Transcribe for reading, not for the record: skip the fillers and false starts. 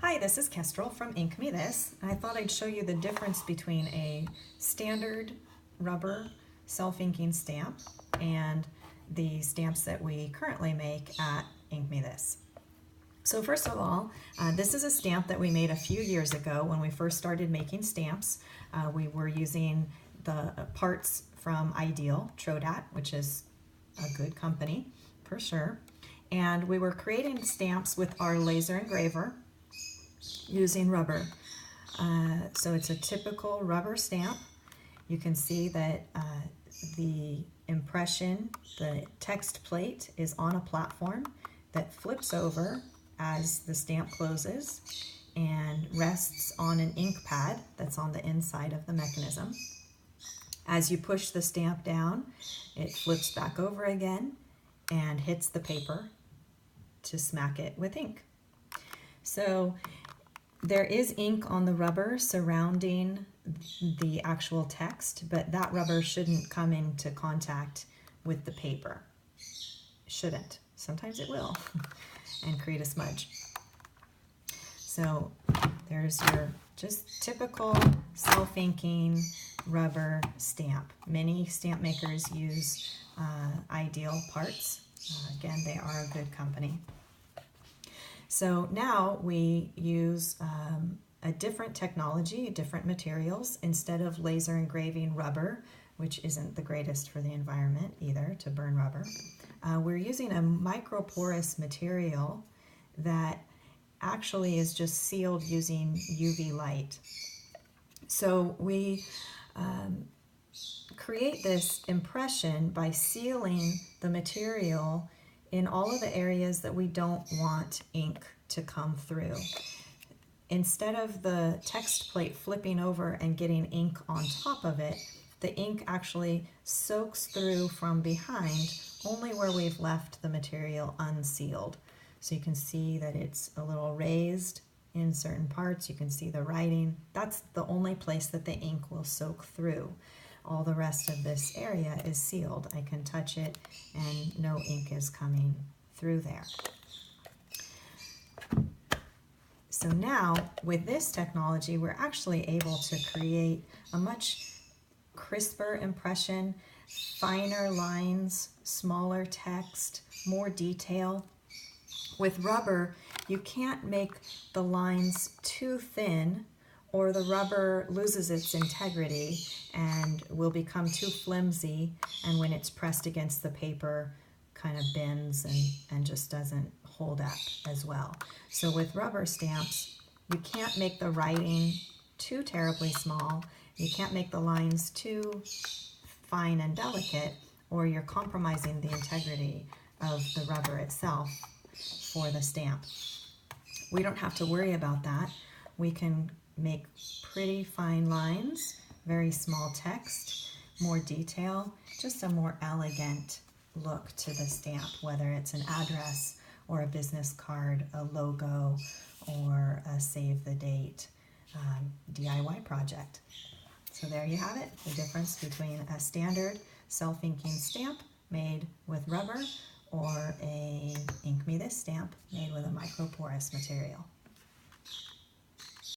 Hi, this is Kestrel from InkMeThis. I thought I'd show you the difference between a standard rubber self-inking stamp and the stamps that we currently make at InkMeThis. So first of all, this is a stamp that we made a few years ago when we first started making stamps. We were using the parts from Ideal, Trodat, which is a good company for sure. And we were creating stamps with our laser engraver using rubber. So it's a typical rubber stamp. You can see that the impression, the text plate is on a platform that flips over as the stamp closes and rests on an ink pad that's on the inside of the mechanism. As you push the stamp down, it flips back over again and hits the paper to smack it with ink. So there is ink on the rubber surrounding the actual text, but that rubber shouldn't come into contact with the paper. Shouldn't. Sometimes it will and create a smudge. So there's your just typical self-inking rubber stamp. Many stamp makers use Ideal parts. Again, they are a good company. So now we use a different technology, different materials. Instead of laser engraving rubber, which isn't the greatest for the environment either, to burn rubber, we're using a microporous material that actually is just sealed using UV light. So we create this impression by sealing the material in all of the areas that we don't want ink to come through. Instead of the text plate flipping over and getting ink on top of it, the ink actually soaks through from behind only where we've left the material unsealed. So you can see that it's a little raised in certain parts. You can see the writing. That's the only place that the ink will soak through. All the rest of this area is sealed. I can touch it and no ink is coming through there. So now with this technology, we're actually able to create a much crisper impression, finer lines, smaller text, more detail. With rubber, you can't make the lines too thin or the rubber loses its integrity and will become too flimsy, and when it's pressed against the paper kind of bends and just doesn't hold up as well. So with rubber stamps, you can't make the writing too terribly small, you can't make the lines too fine and delicate, or you're compromising the integrity of the rubber itself for the stamp. We don't have to worry about that. We can make pretty fine lines, very small text, more detail, just a more elegant look to the stamp, whether it's an address or a business card, a logo, or a save the date DIY project. So there you have it, the difference between a standard self-inking stamp made with rubber or a InkMeThis stamp made with a microporous material.